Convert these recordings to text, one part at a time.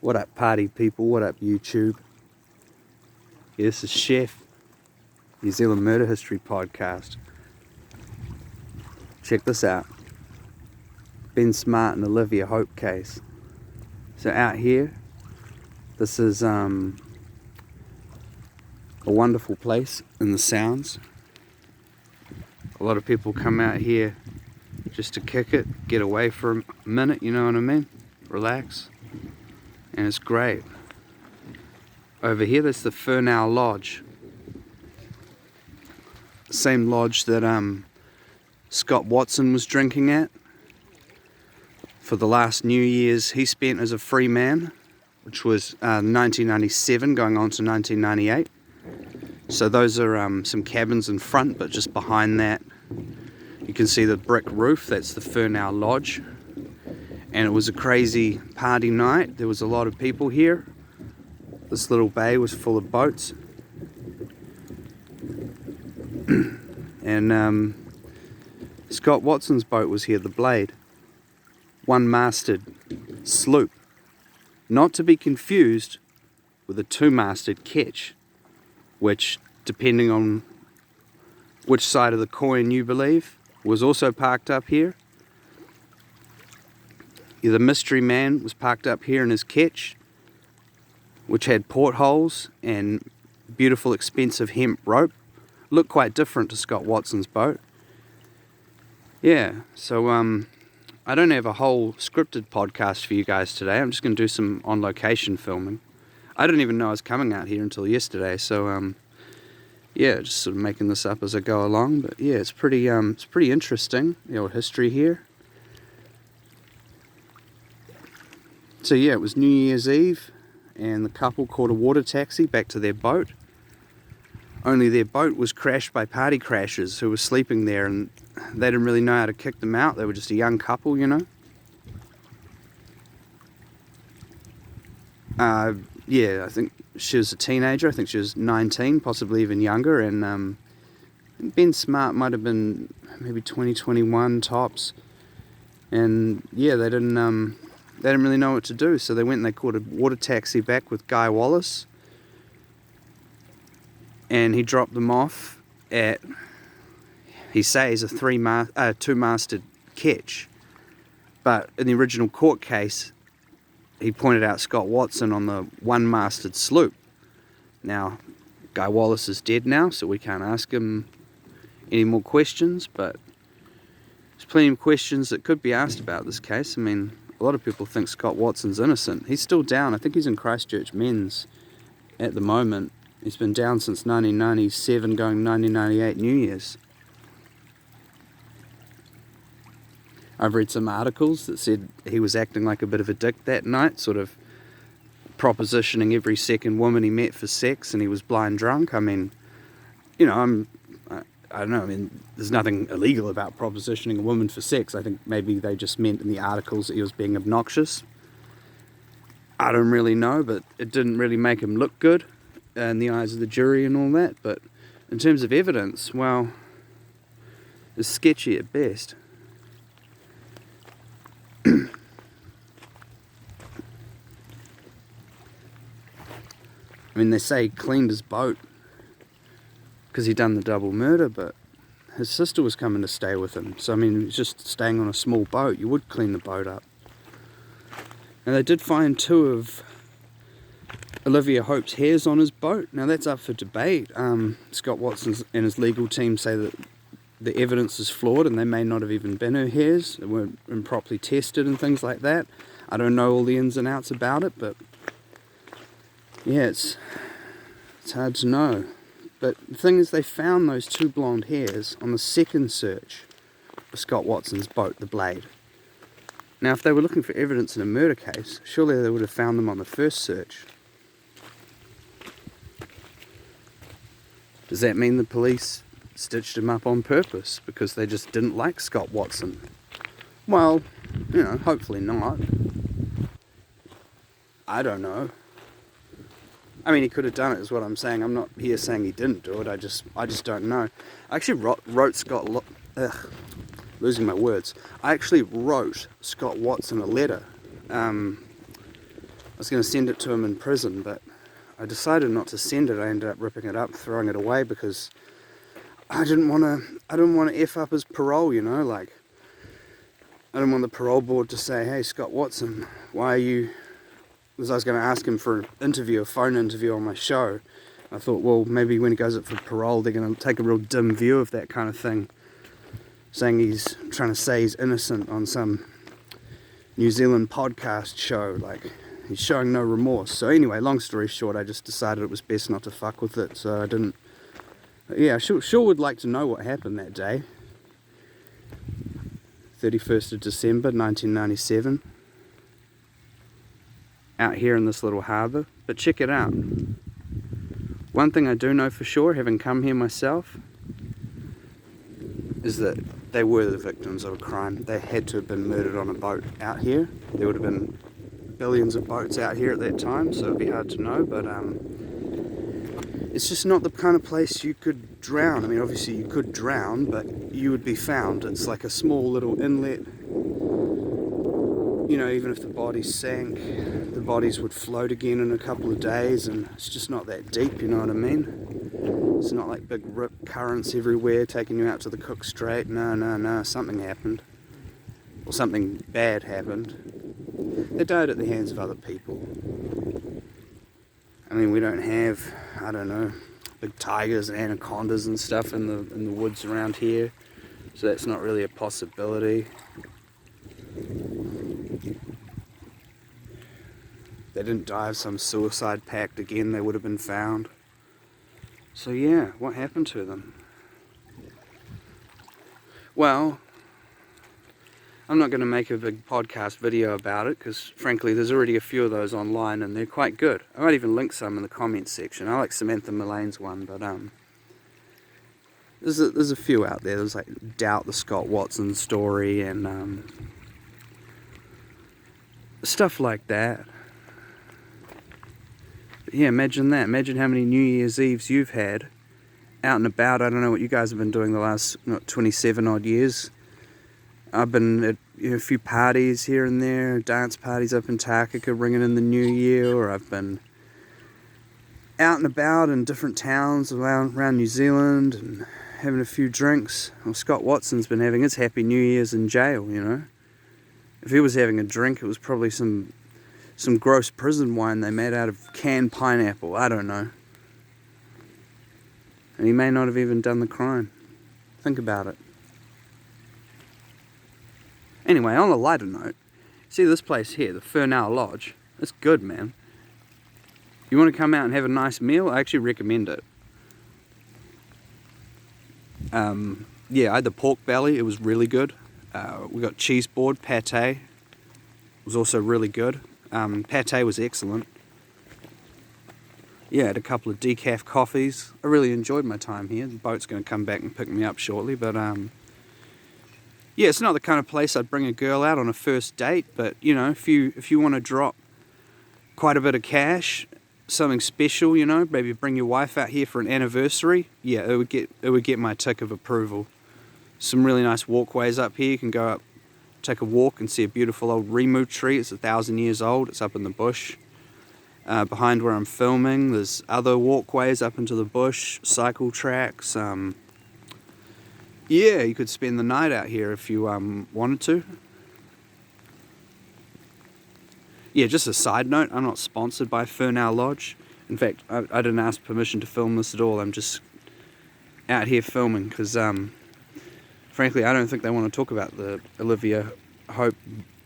What up, party people? What up, YouTube? Yeah, this is Chef, New Zealand Murder History Podcast. Check this out. Ben Smart and Olivia Hope case. So out here, this is a wonderful place in the Sounds. A lot of people come out here just to kick it, get away for a minute, you know what I mean? Relax. And it's great. Over here, that's the Furneaux Lodge. The same lodge that Scott Watson was drinking at for the last New Year's he spent as a free man, which was 1997 going on to 1998. So those are some cabins in front, but just behind that you can see the brick roof. That's the Furneaux Lodge. And it was a crazy party night. There was a lot of people here. This little bay was full of boats. And Scott Watson's boat was here, the Blade. One-masted sloop. Not to be confused with a two-masted ketch, which, depending on which side of the coin you believe, was also parked up here. The mystery man was parked up here in his ketch, which had portholes and beautiful expensive hemp rope. Looked quite different to Scott Watson's boat. Yeah, so I don't have a whole scripted podcast for you guys today. I'm just going to do some on-location filming. I didn't even know I was coming out here until yesterday, so yeah, just sort of making this up as I go along. But yeah, it's pretty interesting, the old history here. So yeah, it was New Year's Eve, and the couple caught a water taxi back to their boat. Only their boat was crashed by party crashers who were sleeping there, and they didn't really know how to kick them out. They were just a young couple, you know. Yeah, I think she was a teenager. I think she was 19, possibly even younger, and Ben Smart might have been maybe 20, 21 tops. And yeah, they didn't really know what to do, so they went and they caught a water taxi back with Guy Wallace, and he dropped them off at, he says, a two-masted ketch. But in the original court case, he pointed out Scott Watson on the one-masted sloop. Now, Guy Wallace is dead now, so we can't ask him any more questions, but there's plenty of questions that could be asked about this case. I mean, a lot of people think Scott Watson's innocent. He's still down. I think he's in Christchurch Men's at the moment. He's been down since 1997, going 1998 New Year's. I've read some articles that said he was acting like a bit of a dick that night, sort of propositioning every second woman he met for sex, and he was blind drunk. I mean, you know, I don't know, I mean, there's nothing illegal about propositioning a woman for sex. I think maybe they just meant in the articles that he was being obnoxious. I don't really know, but it didn't really make him look good in the eyes of the jury and all that. But in terms of evidence, well, it's sketchy at best. I mean, they say he cleaned his boat because he'd done the double murder, but his sister was coming to stay with him. So, I mean, he's just staying on a small boat. You would clean the boat up. And they did find 2 of Olivia Hope's hairs on his boat. Now, that's up for debate. Scott Watson and his legal team say that the evidence is flawed and they may not have even been her hairs. They weren't improperly tested and things like that. I don't know all the ins and outs about it, but yeah, it's hard to know. But the thing is, they found those 2 blonde hairs on the second search for Scott Watson's boat, the Blade. Now, if they were looking for evidence in a murder case, surely they would have found them on the first search. Does that mean the police stitched him up on purpose because they just didn't like Scott Watson? Well, you know, hopefully not. I don't know. I mean, he could have done it, is what I'm saying. I'm not here saying he didn't do it. I just don't know. I actually wrote Scott... losing my words. I actually wrote Scott Watson a letter a was going to send it to him in prison, but I decided not to send it. I ended up ripping it up, throwing it away, because I didn't want to F up his parole, you know, like, I didn't want the parole board to say, hey, Scott Watson, why are you, because I was going to ask him for an interview, a phone interview on my show. I thought, well, maybe when he goes up for parole, they're going to take a real dim view of that kind of thing, saying he's trying to say he's innocent on some New Zealand podcast show, like, he's showing no remorse. So anyway, long story short, I just decided it was best not to fuck with it, so I didn't. Yeah, I sure would like to know what happened that day. 31st of December 1997. Out here in this little harbour. But check it out. One thing I do know for sure, having come here myself, is that they were the victims of a crime. They had to have been murdered on a boat out here. There would have been billions of boats out here at that time, so it'd be hard to know, but it's just not the kind of place you could drown. I mean, obviously you could drown, but you would be found. It's like a small little inlet. You know, even if the bodies sank, the bodies would float again in a couple of days, and it's just not that deep, you know what I mean? It's not like big rip currents everywhere taking you out to the Cook Strait. No, something happened. Or something bad happened. They died at the hands of other people. I mean, we don't have, I don't know, big tigers and anacondas and stuff in the woods around here, so that's not really a possibility. They didn't die of some suicide pact. Again, they would have been found. So yeah, what happened to them? Well, I'm not going to make a big podcast video about it, because frankly there's already a few of those online and they're quite good. I might even link some in the comments section. I like Samantha Mullane's one, but there's a few out there. There's like Doubt the Scott Watson story and stuff like that. But yeah, imagine that. Imagine how many New Year's Eves you've had out and about. I don't know what you guys have been doing the last 27 odd years. I've been at a few parties here and there, dance parties up in Takaka ringing in the new year, or I've been out and about in different towns around New Zealand and having a few drinks. Well, Scott Watson's been having his happy New Year's in jail, you know. If he was having a drink, it was probably some gross prison wine they made out of canned pineapple, I don't know. And he may not have even done the crime. Think about it. Anyway, on a lighter note, see this place here, the Furneaux Lodge. It's good, man. You want to come out and have a nice meal? I actually recommend it. Yeah, I had the pork belly. It was really good. We got cheese board, pate. It was also really good. Pate was excellent. Yeah, I had a couple of decaf coffees. I really enjoyed my time here. The boat's going to come back and pick me up shortly, but yeah, it's not the kind of place I'd bring a girl out on a first date, but you know, if you want to drop quite a bit of cash, something special, you know, maybe bring your wife out here for an anniversary, yeah, it would get my tick of approval. Some really nice walkways up here. You can go up, take a walk and see a beautiful old rimu tree. It's 1,000 years old. It's up in the bush. Behind where I'm filming, there's other walkways up into the bush, cycle tracks. Yeah, you could spend the night out here if you wanted to. Yeah, just a side note, I'm not sponsored by Furneaux Lodge. In fact, I didn't ask permission to film this at all. I'm just out here filming because, frankly, I don't think they want to talk about the Olivia Hope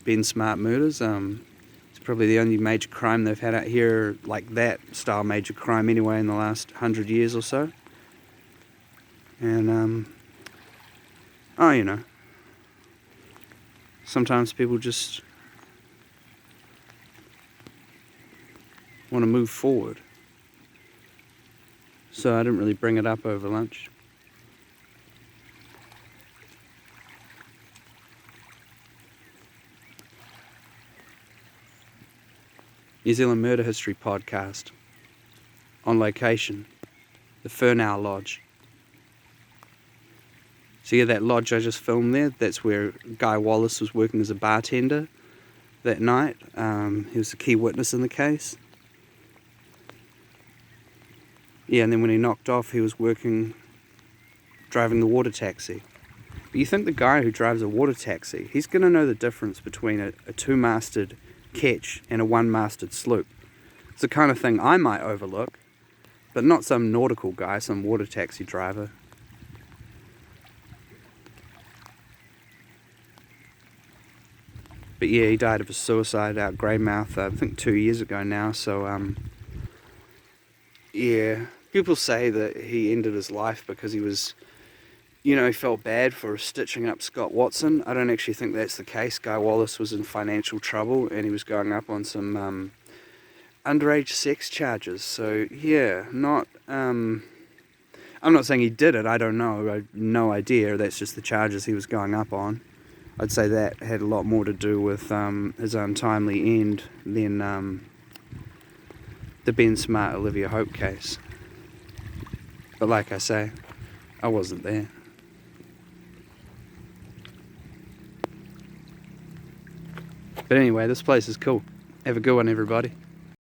Ben Smart murders. It's probably the only major crime they've had out here, like that style major crime anyway, in the last 100 years or so. And, oh, you know, sometimes people just want to move forward. So I didn't really bring it up over lunch. New Zealand Murder History Podcast. On location. The Furneaux Lodge. So yeah, that lodge I just filmed there, that's where Guy Wallace was working as a bartender. that night. He was a key witness in the case. Yeah, and then when he knocked off, he was driving the water taxi. But you think the guy who drives a water taxi, he's going to know the difference between a two-masted ketch and a one-masted sloop. It's the kind of thing I might overlook, but not some nautical guy, some water taxi driver. But yeah, he died of a suicide out Greymouth, I think 2 years ago now, so yeah. People say that he ended his life because he was, he felt bad for stitching up Scott Watson. I don't actually think that's the case. Guy Wallace was in financial trouble and he was going up on some underage sex charges. So yeah, I'm not saying he did it, I don't know. I have no idea. That's just the charges he was going up on. I'd say that had a lot more to do with his untimely end than the Ben Smart Olivia Hope case. But like I say, I wasn't there. But anyway, this place is cool. Have a good one, everybody.